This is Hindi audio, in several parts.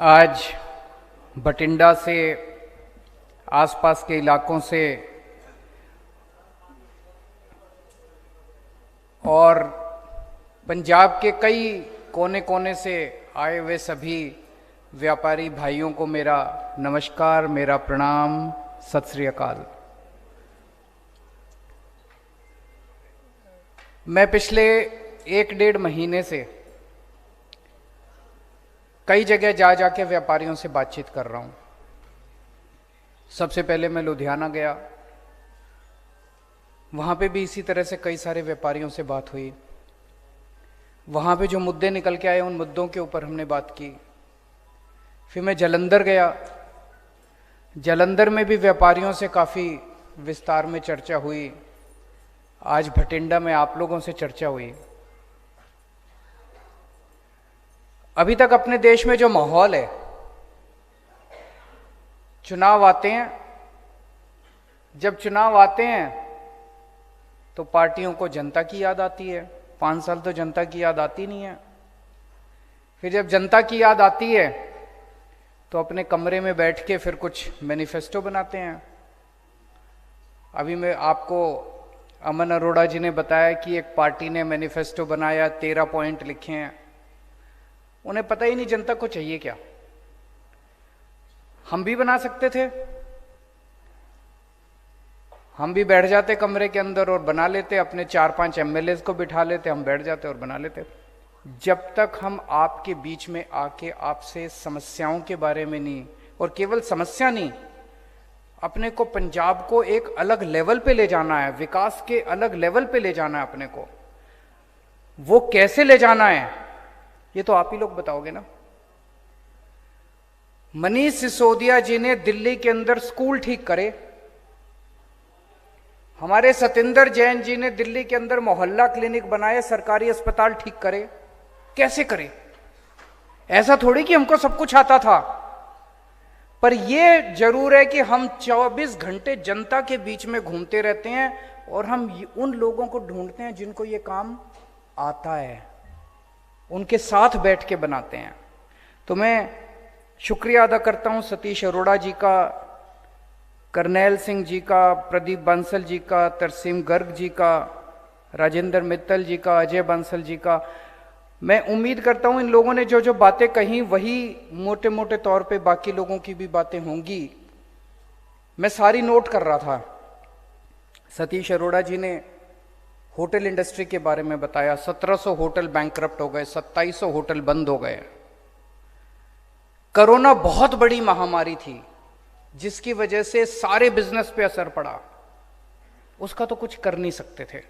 आज बठिंडा से आसपास के इलाकों से और पंजाब के कई कोने कोने से आए हुए सभी व्यापारी भाइयों को मेरा नमस्कार, मेरा प्रणाम, सत श्री अकाल। मैं पिछले 1-1.5 महीने से कई जगह जा जाके व्यापारियों से बातचीत कर रहा हूं। सबसे पहले मैं लुधियाना गया, वहां पे भी इसी तरह से कई सारे व्यापारियों से बात हुई। वहां पे जो मुद्दे निकल के आए उन मुद्दों के ऊपर हमने बात की। फिर मैं जालंधर गया, जालंधर में भी व्यापारियों से काफ़ी विस्तार में चर्चा हुई। आज बठिंडा में आप लोगों से चर्चा हुई। अभी तक अपने देश में जो माहौल है, चुनाव आते हैं, जब चुनाव आते हैं तो पार्टियों को जनता की याद आती है। 5 साल तो जनता की याद आती नहीं है। फिर जब जनता की याद आती है तो अपने कमरे में बैठ के फिर कुछ मैनिफेस्टो बनाते हैं। अभी मैं आपको अमन अरोड़ा जी ने बताया कि एक पार्टी ने मैनिफेस्टो बनाया, 13 पॉइंट लिखे हैं। उन्हें पता ही नहीं जनता को चाहिए क्या। हम भी बना सकते थे, हम भी बैठ जाते कमरे के अंदर और बना लेते, अपने 4-5 एमएलए को बिठा लेते, हम बैठ जाते और बना लेते। जब तक हम आपके बीच में आके आपसे समस्याओं के बारे में नहीं, और केवल समस्या नहीं, अपने को पंजाब को एक अलग लेवल पे ले जाना है, विकास के अलग लेवल पे ले जाना है अपने को, वो कैसे ले जाना है ये तो आप ही लोग बताओगे ना। मनीष सिसोदिया जी ने दिल्ली के अंदर स्कूल ठीक करे, हमारे सतेंद्र जैन जी ने दिल्ली के अंदर मोहल्ला क्लिनिक बनाए, सरकारी अस्पताल ठीक करे। कैसे करे? ऐसा थोड़ी कि हमको सब कुछ आता था, पर यह जरूर है कि हम 24 घंटे जनता के बीच में घूमते रहते हैं और हम उन लोगों को ढूंढते हैं जिनको ये काम आता है, उनके साथ बैठ के बनाते हैं। तो मैं शुक्रिया अदा करता हूं सतीश अरोड़ा जी का, करनैल सिंह जी का, प्रदीप बंसल जी का, तरसीम गर्ग जी का, राजेंद्र मित्तल जी का, अजय बंसल जी का। मैं उम्मीद करता हूं इन लोगों ने जो जो बातें कही वही मोटे मोटे तौर पे बाकी लोगों की भी बातें होंगी। मैं सारी नोट कर रहा था। सतीश अरोड़ा जी ने होटल इंडस्ट्री के बारे में बताया। 1700 होटल बैंकरप्ट हो गए, 2700 होटल बंद हो गए। कोरोना बहुत बड़ी महामारी थी जिसकी वजह से सारे बिजनेस पे असर पड़ा, उसका तो कुछ कर नहीं सकते थे,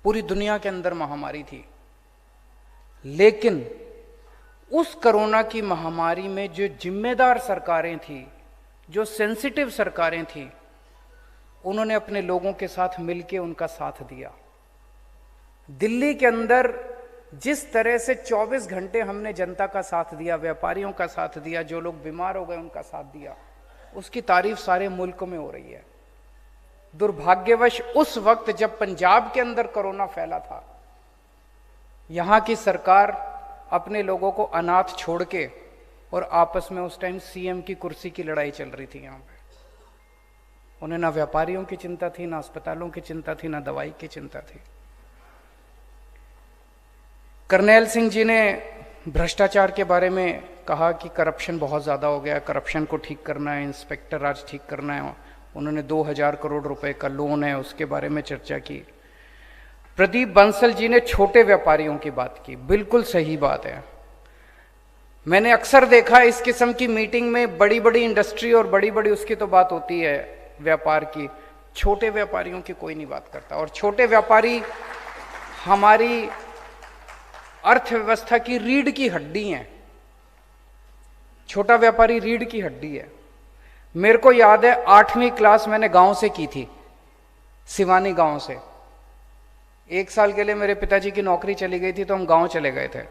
पूरी दुनिया के अंदर महामारी थी। लेकिन उस कोरोना की महामारी में जो जिम्मेदार सरकारें थी, जो सेंसिटिव सरकारें थी, उन्होंने अपने लोगों के साथ मिलकर उनका साथ दिया। दिल्ली के अंदर जिस तरह से 24 घंटे हमने जनता का साथ दिया, व्यापारियों का साथ दिया, जो लोग बीमार हो गए उनका साथ दिया, उसकी तारीफ सारे मुल्क में हो रही है। दुर्भाग्यवश उस वक्त जब पंजाब के अंदर कोरोना फैला था, यहां की सरकार अपने लोगों को अनाथ छोड़ के, और आपस में उस टाइम सीएम की कुर्सी की लड़ाई चल रही थी यहां पे। उन्हें ना व्यापारियों की चिंता थी, ना अस्पतालों की चिंता थी, ना दवाई की चिंता थी। करनैल सिंह जी ने भ्रष्टाचार के बारे में कहा कि करप्शन बहुत ज़्यादा हो गया, करप्शन को ठीक करना है, इंस्पेक्टर राज ठीक करना है। उन्होंने 2000 करोड़ रुपए का लोन है, उसके बारे में चर्चा की। प्रदीप बंसल जी ने छोटे व्यापारियों की बात की, बिल्कुल सही बात है। मैंने अक्सर देखा इस किस्म की मीटिंग में बड़ी बड़ी इंडस्ट्री और बड़ी बड़ी उसकी तो बात होती है व्यापार की, छोटे व्यापारियों की कोई नहीं बात करता। और छोटे व्यापारी हमारी अर्थव्यवस्था की रीढ़ की हड्डी हैं। छोटा व्यापारी रीढ़ की हड्डी है। मेरे को याद है 8वीं क्लास मैंने गांव से की थी, सिवानी गांव से। 1 साल के लिए मेरे पिताजी की नौकरी चली गई थी तो हम गांव चले गए थे।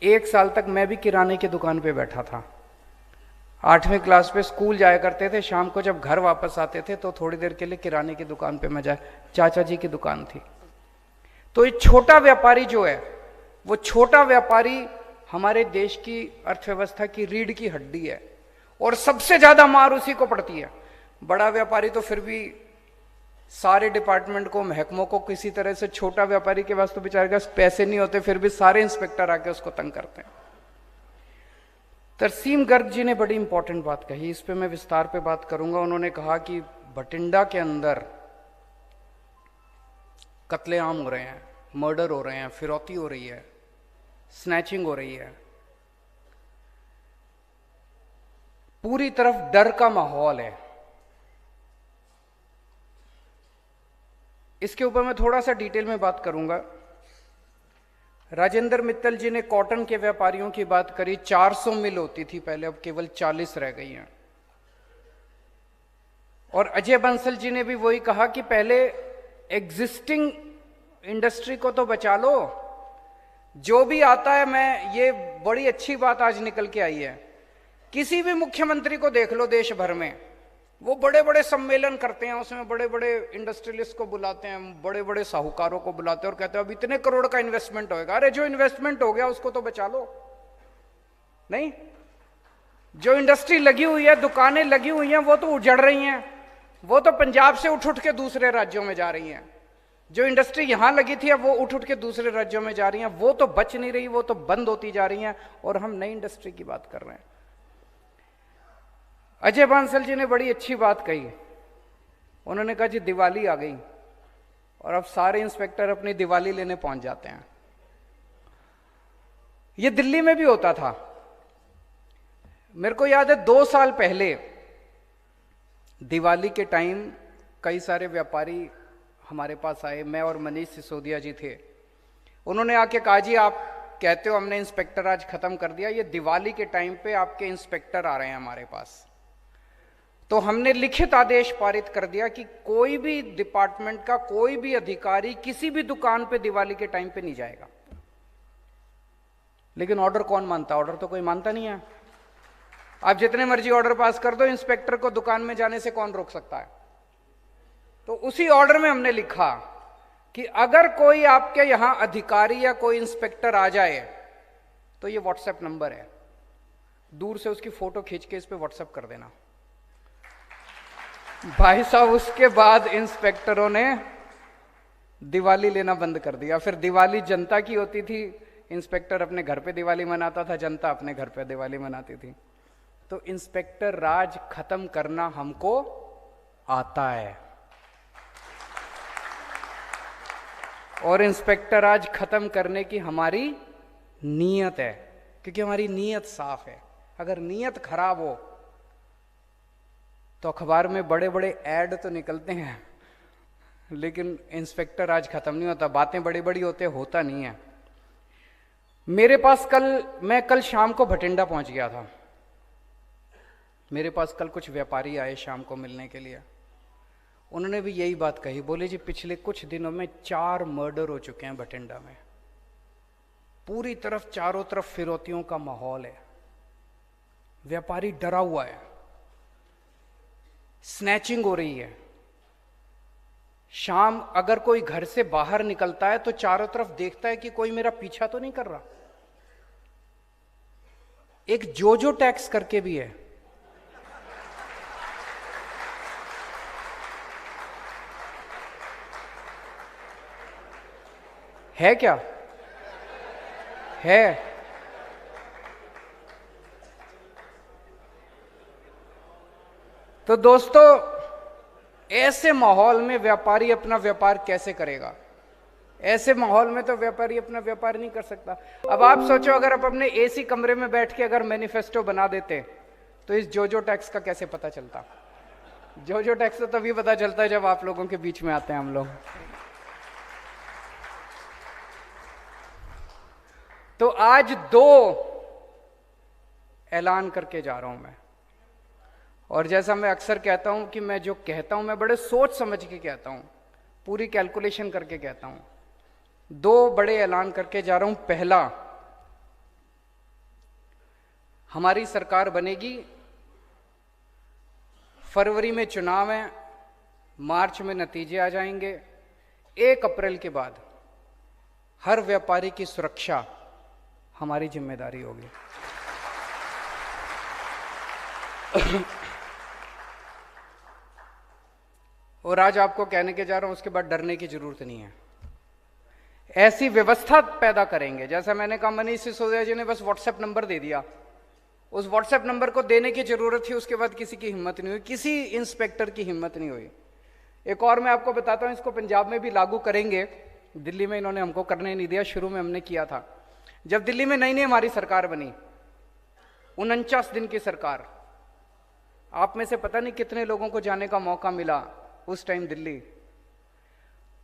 1 साल तक मैं भी किराने की दुकान पे बैठा था। 8वीं क्लास पे स्कूल जाया करते थे, शाम को जब घर वापस आते थे तो थोड़ी देर के लिए किराने की दुकान पे मैं चाचा जी की दुकान थी। तो ये छोटा व्यापारी जो है, वो छोटा व्यापारी हमारे देश की अर्थव्यवस्था की रीढ़ की हड्डी है और सबसे ज्यादा मार उसी को पड़ती है। बड़ा व्यापारी तो फिर भी सारे डिपार्टमेंट को, महकमों को किसी तरह से, छोटा व्यापारी के पास तो बेचारे के पास पैसे नहीं होते, फिर भी सारे इंस्पेक्टर आके उसको तंग करते हैं। तरसीम गर्ग जी ने बड़ी इंपॉर्टेंट बात कही, इस पे मैं विस्तार पे बात करूंगा। उन्होंने कहा कि बठिंडा के अंदर कत्लेआम हो रहे हैं, मर्डर हो रहे हैं, फिरौती हो रही है, स्नैचिंग हो रही है, पूरी तरफ डर का माहौल है। इसके ऊपर मैं थोड़ा सा डिटेल में बात करूंगा। राजेंद्र मित्तल जी ने कॉटन के व्यापारियों की बात करी। 400 मिल होती थी पहले, अब केवल 40 रह गई हैं। और अजय बंसल जी ने भी वही कहा कि पहले एग्जिस्टिंग इंडस्ट्री को तो बचा लो, जो भी आता है। मैं, ये बड़ी अच्छी बात आज निकल के आई है, किसी भी मुख्यमंत्री को देख लो देश भर में, वो बड़े बड़े सम्मेलन करते हैं, उसमें बड़े बड़े इंडस्ट्रियलिस्ट को बुलाते हैं, बड़े बड़े साहूकारों को बुलाते हैं और कहते हैं अब इतने करोड़ का इन्वेस्टमेंट होगा। अरे जो इन्वेस्टमेंट हो गया उसको तो बचा लो। नहीं, जो इंडस्ट्री लगी हुई है, दुकानें लगी हुई हैं, वो तो उजड़ रही हैं, वो तो पंजाब से उठ उठ के दूसरे राज्यों में जा रही हैं। जो इंडस्ट्री यहां लगी थी अब वो उठ उठ के दूसरे राज्यों में जा रही हैं, वो तो बच नहीं रही, वो तो बंद होती जा रही हैं, और हम नई इंडस्ट्री की बात कर रहे हैं। अजय बांसल जी ने बड़ी अच्छी बात कही। उन्होंने कहा जी दिवाली आ गई और अब सारे इंस्पेक्टर अपनी दिवाली लेने पहुंच जाते हैं। ये दिल्ली में भी होता था। मेरे को याद है 2 साल पहले दिवाली के टाइम कई सारे व्यापारी हमारे पास आए, मैं और मनीष सिसोदिया जी थे। उन्होंने आके कहा जी आप कहते हो हमने इंस्पेक्टर आज खत्म कर दिया, ये दिवाली के टाइम पे आपके इंस्पेक्टर आ रहे हैं हमारे पास। तो हमने लिखित आदेश पारित कर दिया कि कोई भी डिपार्टमेंट का कोई भी अधिकारी किसी भी दुकान पे दिवाली के टाइम पे नहीं जाएगा। लेकिन ऑर्डर कौन मानता? ऑर्डर तो कोई मानता नहीं है। आप जितने मर्जी ऑर्डर पास कर दो, इंस्पेक्टर को दुकान में जाने से कौन रोक सकता है? तो उसी ऑर्डर में हमने लिखा कि अगर कोई आपके यहां अधिकारी या कोई इंस्पेक्टर आ जाए तो ये व्हाट्सएप नंबर है, दूर से उसकी फोटो खींच के इस पे व्हाट्सएप कर देना। भाई साहब, उसके बाद इंस्पेक्टरों ने दिवाली लेना बंद कर दिया। फिर दिवाली जनता की होती थी, इंस्पेक्टर अपने घर पे दिवाली मनाता था, जनता अपने घर पे दिवाली मनाती थी। तो इंस्पेक्टर राज खत्म करना हमको आता है, और इंस्पेक्टर राज खत्म करने की हमारी नीयत है, क्योंकि हमारी नीयत साफ है। अगर नीयत खराब हो तो अखबार में बड़े बड़े ऐड तो निकलते हैं, लेकिन इंस्पेक्टर राज खत्म नहीं होता। बातें बड़ी बड़ी होता नहीं है। मेरे पास मैं कल शाम को भटिंडा पहुंच गया था। मेरे पास कल कुछ व्यापारी आए शाम को मिलने के लिए। उन्होंने भी यही बात कही, बोले जी पिछले कुछ दिनों में 4 मर्डर हो चुके हैं भटिंडा में। पूरी तरफ चारों तरफ फिरौतियों का माहौल है, व्यापारी डरा हुआ है, स्नैचिंग हो रही है। शाम अगर कोई घर से बाहर निकलता है तो चारों तरफ देखता है कि कोई मेरा पीछा तो नहीं कर रहा। एक जोजो टैक्स करके भी है क्या? है। तो दोस्तों, ऐसे माहौल में व्यापारी अपना व्यापार कैसे करेगा? ऐसे माहौल में तो व्यापारी अपना व्यापार नहीं कर सकता। अब आप सोचो, अगर आप अपने एसी कमरे में बैठ के अगर मैनिफेस्टो बना देते तो इस जोजो टैक्स का कैसे पता चलता? जोजो टैक्स तो तभी पता चलता है जब आप लोगों के बीच में आते हैं हम लोग। तो आज 2 ऐलान करके जा रहा हूं मैं, और जैसा मैं अक्सर कहता हूं कि मैं जो कहता हूं मैं बड़े सोच समझ के कहता हूं, पूरी कैलकुलेशन करके कहता हूं। 2 बड़े ऐलान करके जा रहा हूं। पहला, हमारी सरकार बनेगी, फरवरी में चुनाव है, मार्च में नतीजे आ जाएंगे। 1 अप्रैल के बाद हर व्यापारी की सुरक्षा हमारी जिम्मेदारी होगी। और आज आपको कहने के जा रहा हूं, उसके बाद डरने की जरूरत नहीं है। ऐसी व्यवस्था पैदा करेंगे, जैसा मैंने कहा मनीष सिसोदिया जी ने बस व्हाट्सएप नंबर दे दिया, उस व्हाट्सएप नंबर को देने की जरूरत थी, उसके बाद किसी की हिम्मत नहीं हुई, किसी इंस्पेक्टर की हिम्मत नहीं हुई। एक और मैं आपको बताता हूं, इसको पंजाब में भी लागू करेंगे। दिल्ली में इन्होंने हमको करने नहीं दिया, शुरू में हमने किया था। जब दिल्ली में नई नई हमारी सरकार बनी, 49 दिन की सरकार, आप में से पता नहीं कितने लोगों को जाने का मौका मिला उस टाइम दिल्ली।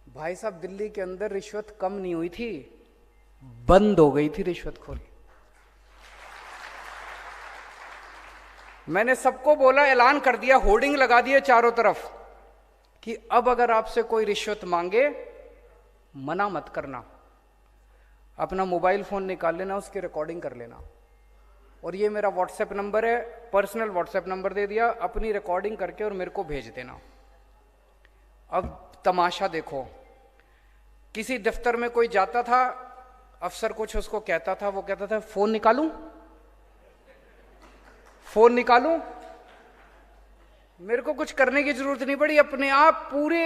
भाई साहब, दिल्ली के अंदर रिश्वत कम नहीं हुई थी, बंद हो गई थी रिश्वतखोरी। मैंने सबको बोला, ऐलान कर दिया, होर्डिंग लगा दिए चारों तरफ कि अब अगर आपसे कोई रिश्वत मांगे मना मत करना, अपना मोबाइल फोन निकाल लेना, उसकी रिकॉर्डिंग कर लेना, और ये मेरा व्हाट्सएप नंबर है, पर्सनल व्हाट्सएप नंबर दे दिया, अपनी रिकॉर्डिंग करके और मेरे को भेज देना। अब तमाशा देखो, किसी दफ्तर में कोई जाता था, अफसर कुछ उसको कहता था, वो कहता था फोन निकालूं, फोन निकालूं, मेरे को कुछ करने की जरूरत नहीं पड़ी, अपने आप पूरे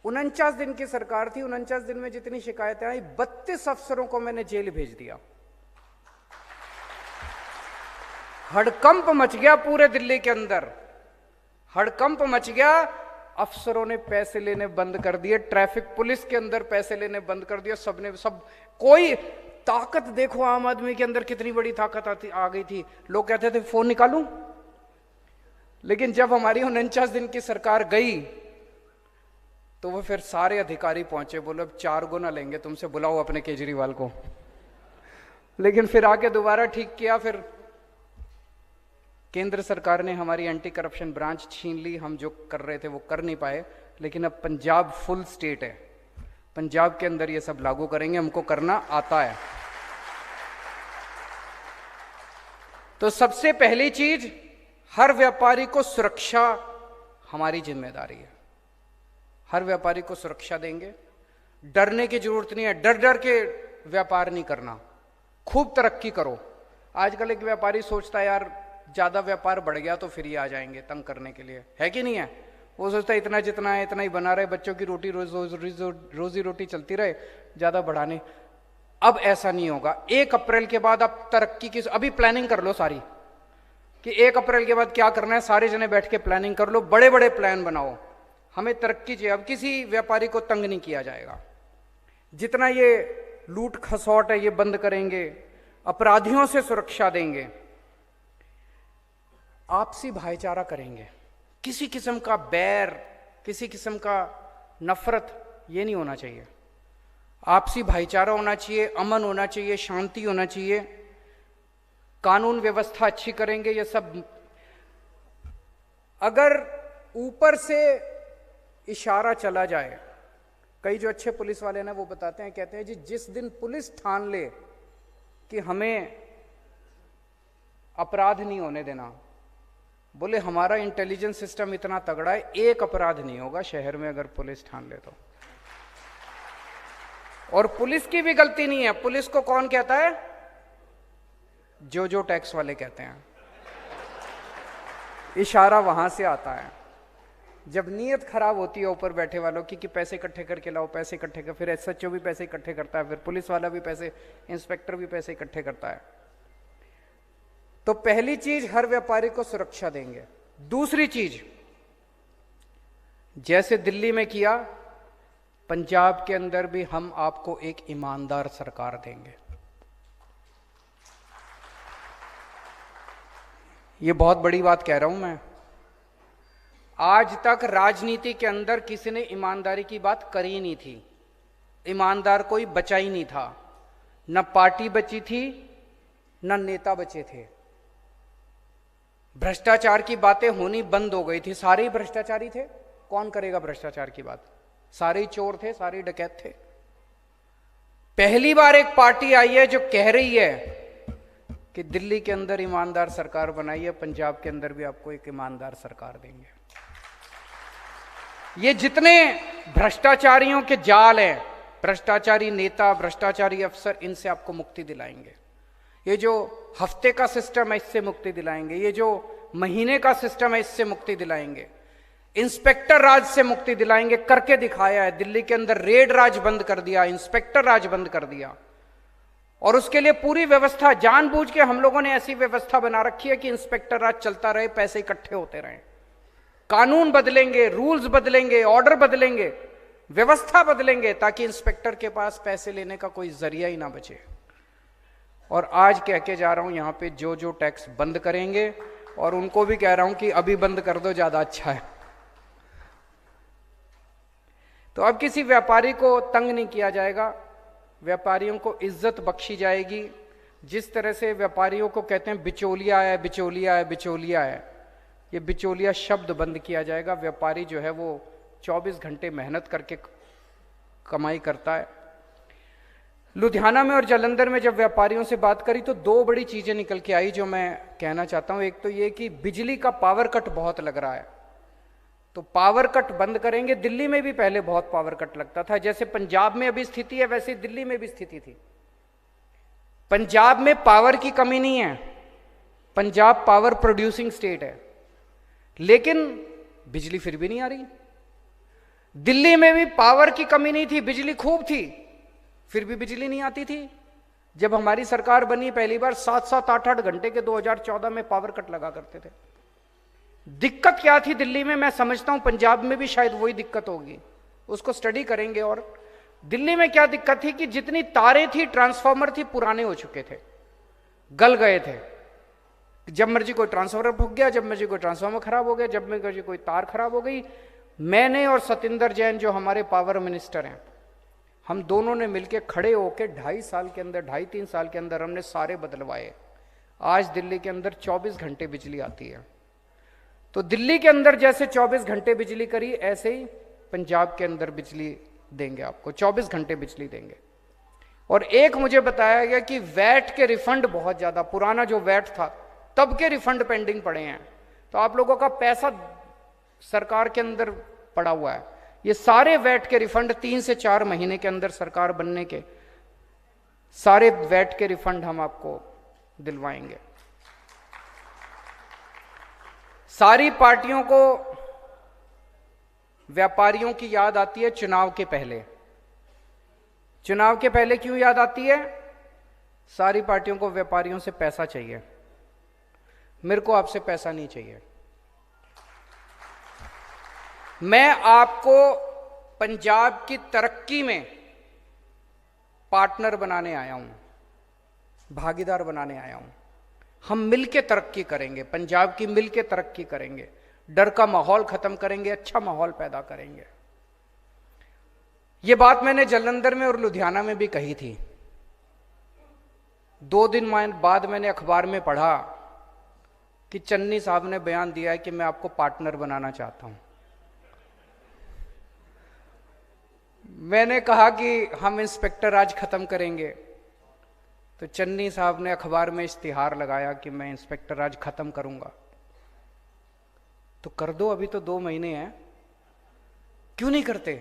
49 दिन की सरकार थी, 49 दिन में जितनी शिकायतें आई, 32 अफसरों को मैंने जेल भेज दिया। हड़कंप मच गया पूरे दिल्ली के अंदर, हड़कंप मच गया। अफसरों ने पैसे लेने बंद कर दिए, ट्रैफिक पुलिस के अंदर पैसे लेने बंद कर दिया, सबने सब, कोई ताकत देखो आम आदमी के अंदर कितनी बड़ी ताकत आ गई थी। लोग कहते थे फोन निकालूं, लेकिन जब हमारी 49 दिन की सरकार गई तो वो फिर सारे अधिकारी पहुंचे, बोले अब 4 गुना लेंगे तुमसे, बुलाओ अपने केजरीवाल को। लेकिन फिर आके दोबारा ठीक किया, फिर केंद्र सरकार ने हमारी एंटी करप्शन ब्रांच छीन ली, हम जो कर रहे थे वो कर नहीं पाए। लेकिन अब पंजाब फुल स्टेट है, पंजाब के अंदर ये सब लागू करेंगे, हमको करना आता है। तो सबसे पहली चीज, हर व्यापारी को सुरक्षा हमारी जिम्मेदारी है, हर व्यापारी को सुरक्षा देंगे, डरने की जरूरत नहीं है, डर डर के व्यापार नहीं करना, खूब तरक्की करो। आजकल एक व्यापारी सोचता है यार ज्यादा व्यापार बढ़ गया तो फिर ये आ जाएंगे तंग करने के लिए, है कि नहीं है? वो सोचता है इतना जितना है इतना ही बना रहे, बच्चों की रोटी रोजी रोटी चलती रहे, ज्यादा बढ़ाने। अब ऐसा नहीं होगा। 1 अप्रैल के बाद आप तरक्की की अभी प्लानिंग कर लो सारी, कि 1 अप्रैल के बाद क्या करना है, सारे जने बैठ के प्लानिंग कर लो, बड़े बड़े प्लान बनाओ, हमें तरक्की चाहिए। अब किसी व्यापारी को तंग नहीं किया जाएगा। जितना ये लूट खसौट है ये बंद करेंगे, अपराधियों से सुरक्षा देंगे, आपसी भाईचारा करेंगे, किसी किस्म का बैर, किसी किस्म का नफरत ये नहीं होना चाहिए। आपसी भाईचारा होना चाहिए, अमन होना चाहिए, शांति होना चाहिए, कानून व्यवस्था अच्छी करेंगे। ये सब अगर ऊपर से इशारा चला जाए, कई जो अच्छे पुलिस वाले ना वो बताते हैं, कहते हैं जी जिस दिन पुलिस ठान ले कि हमें अपराध नहीं होने देना, बोले हमारा इंटेलिजेंस सिस्टम इतना तगड़ा है, 1 अपराध नहीं होगा शहर में अगर पुलिस ठान ले तो। और पुलिस की भी गलती नहीं है। पुलिस को कौन कहता है? जो टैक्स वाले कहते हैं। इशारा वहां से आता है। जब नीयत खराब होती है ऊपर बैठे वालों की कि पैसे इकट्ठे करके लाओ, पैसे इकट्ठे कर, फिर एसएचओ भी पैसे इकट्ठे करता है, फिर पुलिस वाला भी पैसे, इंस्पेक्टर भी पैसे इकट्ठे करता है। तो पहली चीज, हर व्यापारी को सुरक्षा देंगे। दूसरी चीज, जैसे दिल्ली में किया, पंजाब के अंदर भी हम आपको एक ईमानदार सरकार देंगे। ये बहुत बड़ी बात कह रहा हूं मैं। आज तक राजनीति के अंदर किसी ने ईमानदारी की बात करी नहीं थी, ईमानदार कोई बचा ही नहीं था, न पार्टी बची थी न नेता बचे थे। भ्रष्टाचार की बातें होनी बंद हो गई थी, सारे ही भ्रष्टाचारी थे। कौन करेगा भ्रष्टाचार की बात? सारे ही चोर थे, सारे ही डकैत थे। पहली बार एक पार्टी आई है जो कह रही है कि दिल्ली के अंदर ईमानदार सरकार बनाइए, पंजाब के अंदर भी आपको एक ईमानदार सरकार देंगे। ये जितने भ्रष्टाचारियों के जाल हैं भ्रष्टाचारी नेता, भ्रष्टाचारी अफसर, इनसे आपको मुक्ति दिलाएंगे। ये जो हफ्ते का सिस्टम है इससे मुक्ति दिलाएंगे, ये जो महीने का सिस्टम है इससे मुक्ति दिलाएंगे, इंस्पेक्टर राज से मुक्ति दिलाएंगे। करके दिखाया है, दिल्ली के अंदर रेड राज बंद कर दिया, इंस्पेक्टर राज बंद कर दिया। और उसके लिए पूरी व्यवस्था जानबूझ के हम लोगों ने ऐसी व्यवस्था बना रखी है कि इंस्पेक्टर राज चलता रहे, पैसे इकट्ठे होते रहे। कानून बदलेंगे, रूल्स बदलेंगे, ऑर्डर बदलेंगे, व्यवस्था बदलेंगे, ताकि इंस्पेक्टर के पास पैसे लेने का कोई जरिया ही ना बचे। और आज कह के जा रहा हूं, यहां पे जो जो टैक्स बंद करेंगे, और उनको भी कह रहा हूं कि अभी बंद कर दो, ज्यादा अच्छा है। तो अब किसी व्यापारी को तंग नहीं किया जाएगा, व्यापारियों को इज्जत बख्शी जाएगी। जिस तरह से व्यापारियों को कहते हैं बिचौलिया है, बिचौलिया है, बिचौलिया है, ये बिचौलिया शब्द बंद किया जाएगा। व्यापारी जो है वो 24 घंटे मेहनत करके कमाई करता है। लुधियाना में और जालंधर में जब व्यापारियों से बात करी तो दो बड़ी चीजें निकल के आई जो मैं कहना चाहता हूं। एक तो ये कि बिजली का पावर कट बहुत लग रहा है, तो पावर कट बंद करेंगे। दिल्ली में भी पहले बहुत पावर कट लगता था, जैसे पंजाब में अभी स्थिति है वैसे दिल्ली में भी स्थिति थी। पंजाब में पावर की कमी नहीं है, पंजाब पावर प्रोड्यूसिंग स्टेट है, लेकिन बिजली फिर भी नहीं आ रही। दिल्ली में भी पावर की कमी नहीं थी, बिजली खूब थी, फिर भी बिजली नहीं आती थी। जब हमारी सरकार बनी पहली बार 7-7, 8-8 घंटे के 2014 में पावर कट लगा करते थे। दिक्कत क्या थी दिल्ली में, मैं समझता हूं पंजाब में भी शायद वही दिक्कत होगी, उसको स्टडी करेंगे। और दिल्ली में क्या दिक्कत थी कि जितनी तारें थी, ट्रांसफार्मर थी, पुराने हो चुके थे, गल गए थे। जब मर्जी कोई ट्रांसफार्मर फूक गया, जब मर्जी कोई ट्रांसफार्मर खराब हो गया, जब मर्जी कोई तार खराब हो गई। मैंने और सतिंदर जैन जो हमारे पावर मिनिस्टर हैं, हम दोनों ने मिलकर खड़े होकर 2.5 साल के अंदर, 2.5-3 साल के अंदर हमने सारे बदलवाए। आज दिल्ली के अंदर 24 घंटे बिजली आती है। तो दिल्ली के अंदर जैसे 24 घंटे बिजली करी, ऐसे ही पंजाब के अंदर बिजली देंगे आपको, 24 घंटे बिजली देंगे। और एक मुझे बताया गया कि वैट के रिफंड बहुत ज्यादा, पुराना जो वैट था तब के रिफंड पेंडिंग पड़े हैं। तो आप लोगों का पैसा सरकार के अंदर पड़ा हुआ है, ये सारे वैट के रिफंड 3 से 4 महीने के अंदर सरकार बनने के सारे वैट के रिफंड हम आपको दिलवाएंगे। सारी पार्टियों को व्यापारियों की याद आती है चुनाव के पहले। चुनाव के पहले क्यों याद आती है? सारी पार्टियों को व्यापारियों से पैसा चाहिए, मेरे को आपसे पैसा नहीं चाहिए। मैं आपको पंजाब की तरक्की में पार्टनर बनाने आया हूं, भागीदार बनाने आया हूं। हम मिलके तरक्की करेंगे, पंजाब की मिलके तरक्की करेंगे, डर का माहौल खत्म करेंगे, अच्छा माहौल पैदा करेंगे। यह बात मैंने जालंधर में और लुधियाना में भी कही थी। 2 दिन बाद मैंने अखबार में पढ़ा कि चन्नी साहब ने बयान दिया है कि मैं आपको पार्टनर बनाना चाहता हूं। मैंने कहा कि हम इंस्पेक्टर राज खत्म करेंगे, तो चन्नी साहब ने अखबार में इश्तिहार लगाया कि मैं इंस्पेक्टर राज खत्म करूंगा। तो कर दो, अभी तो 2 महीने हैं, क्यों नहीं करते?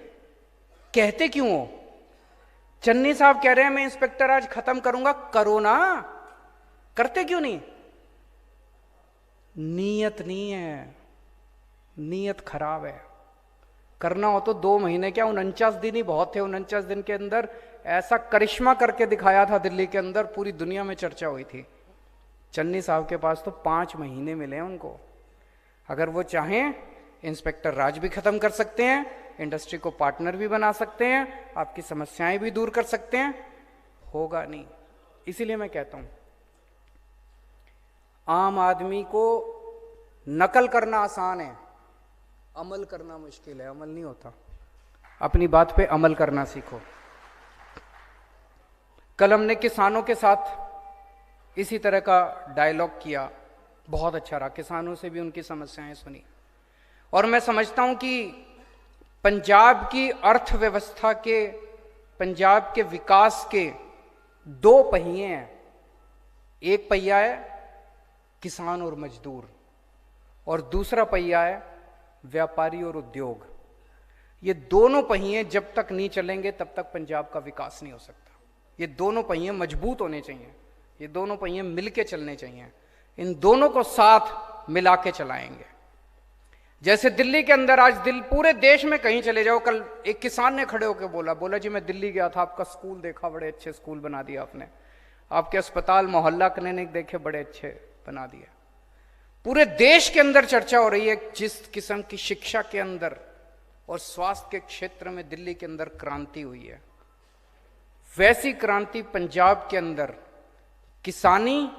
कहते क्यों हो? चन्नी साहब कह रहे हैं मैं इंस्पेक्टर राज खत्म करूंगा, करो ना, करते क्यों नहीं? नीयत नहीं है, नीयत खराब है। करना हो तो 2 महीने क्या, 49 दिन ही बहुत थे। 49 दिन के अंदर ऐसा करिश्मा करके दिखाया था दिल्ली के अंदर, पूरी दुनिया में चर्चा हुई थी। चन्नी साहब के पास तो 5 महीने मिले हैं उनको। अगर वो चाहें इंस्पेक्टर राज भी खत्म कर सकते हैं, इंडस्ट्री को पार्टनर भी बना सकते हैं, आपकी समस्याएं भी दूर कर सकते हैं। होगा नहीं। इसीलिए मैं कहता हूं आम आदमी को नकल करना आसान है, अमल करना मुश्किल है। अमल नहीं होता, अपनी बात पे अमल करना सीखो। कल हमने किसानों के साथ इसी तरह का डायलॉग किया, बहुत अच्छा रहा। किसानों से भी उनकी समस्याएं सुनी। और मैं समझता हूं कि पंजाब की अर्थव्यवस्था के, पंजाब के विकास के 2 पहिए हैं। एक पहिया है किसान और मजदूर, और दूसरा पहिया है व्यापारी और उद्योग। ये दोनों पहिए जब तक नहीं चलेंगे तब तक पंजाब का विकास नहीं हो सकता। ये दोनों पहिए मजबूत होने चाहिए, ये दोनों पहिए मिलके चलने चाहिए, इन दोनों को साथ मिला के चलाएंगे। जैसे दिल्ली के अंदर आज पूरे देश में कहीं चले जाओ, कल एक किसान ने खड़े होकर बोला जी मैं दिल्ली गया था, आपका स्कूल देखा, बड़े अच्छे स्कूल बना दिया आपने, आपके अस्पताल मोहल्ला क्लिनिक देखे, बड़े अच्छे बना दिए। पूरे देश के अंदर चर्चा हो रही है जिस किस्म की शिक्षा के अंदर और स्वास्थ्य के क्षेत्र में दिल्ली के अंदर क्रांति हुई है, वैसी क्रांति पंजाब के अंदर किसानी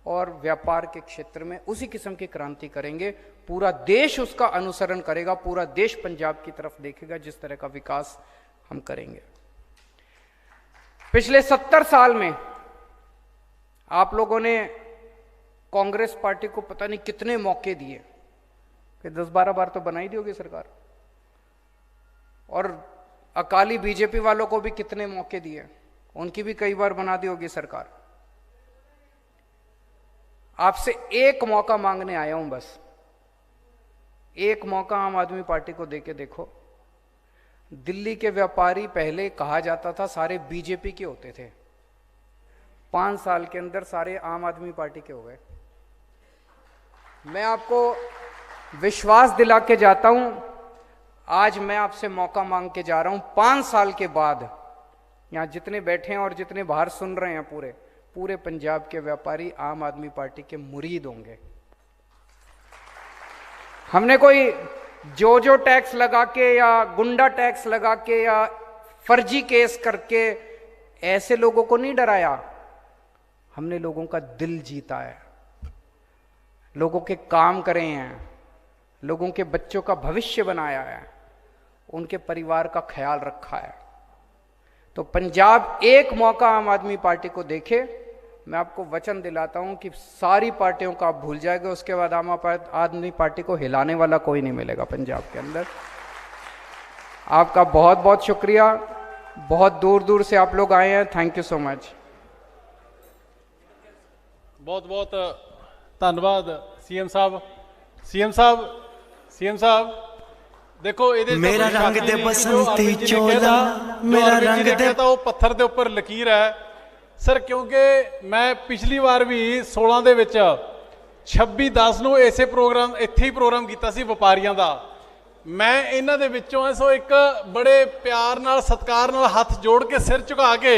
और व्यापार के क्षेत्र में उसी किस्म की क्रांति करेंगे। पूरा देश उसका अनुसरण करेगा, पूरा देश पंजाब की तरफ देखेगा जिस तरह का विकास हम करेंगे। पिछले 70 साल में आप लोगों ने कांग्रेस पार्टी को पता नहीं कितने मौके दिए कि 10-12 बार तो बनाई दी होगी सरकार, और अकाली बीजेपी वालों को भी कितने मौके दिए, उनकी भी कई बार बना दी होगी सरकार। आपसे एक मौका मांगने आया हूं, बस एक मौका आम आदमी पार्टी को देके देखो। दिल्ली के व्यापारी पहले कहा जाता था सारे बीजेपी के होते थे, 5 साल के अंदर सारे आम आदमी पार्टी के हो गए। मैं आपको विश्वास दिला के जाता हूं, आज मैं आपसे मौका मांग के जा रहा हूं, 5 साल के बाद यहां जितने बैठे हैं और जितने बाहर सुन रहे हैं, पूरे पंजाब के व्यापारी आम आदमी पार्टी के मुरीद होंगे। हमने कोई जो टैक्स लगा के या गुंडा टैक्स लगा के या फर्जी केस करके ऐसे लोगों को नहीं डराया, हमने लोगों का दिल जीता है, लोगों के काम करे हैं, लोगों के बच्चों का भविष्य बनाया है, उनके परिवार का ख्याल रखा है। तो पंजाब एक मौका आम आदमी पार्टी को देखे, मैं आपको वचन दिलाता हूं कि सारी पार्टियों का आप भूल जाएंगे, उसके बाद आम आदमी पार्टी को हिलाने वाला कोई नहीं मिलेगा पंजाब के अंदर। आपका बहुत बहुत शुक्रिया, बहुत दूर दूर से आप लोग आए हैं, थैंक यू सो मच। बहुत बहुत धन्यवाद सीएम साहब। सीएम साहब देखो, मेरा रंग दे बसंती चोला, मेरा रंग दे तो पत्थर ਦੇ ਉੱਪਰ ਲਕੀਰ ਹੈ सर, क्योंकि मैं पिछली बार भी 16 ਦੇ ਵਿੱਚ 26/10 ਨੂੰ ਇਸੇ ਪ੍ਰੋਗਰਾਮ ਇੱਥੇ ਹੀ ਪ੍ਰੋਗਰਾਮ ਕੀਤਾ ਸੀ ਵਪਾਰੀਆਂ ਦਾ। ਮੈਂ ਇਹਨਾਂ ਦੇ ਵਿੱਚੋਂ ਐ ਸੋ ਇੱਕ ਬੜੇ ਪਿਆਰ ਨਾਲ ਸਤਿਕਾਰ ਨਾਲ ਹੱਥ ਜੋੜ ਕੇ ਸਿਰ ਝੁਕਾ ਕੇ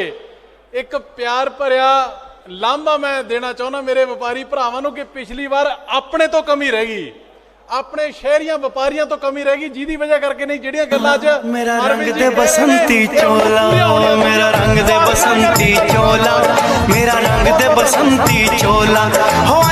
ਇੱਕ ਪਿਆਰ ਭਰਿਆ ਲਾਂਭਾ ਮੈਂ ਦੇਣਾ ਚਾਹੁੰਦਾ ਮੇਰੇ ਵਪਾਰੀ ਭਰਾਵਾਂ ਨੂੰ ਕਿ ਪਿਛਲੀ ਵਾਰ ਆਪਣੇ ਤੋਂ ਕਮੀ ਰਹਿ ਗਈ, अपने शहरिया व्यापारियों तो कमी रहेगी, जिदी वजह करके नहीं जड़ियां गल्लां च मेरा रंग दे बसंती चोला, मेरा रंग दे बसंती चोला, मेरा रंग दे बसंती चोला हो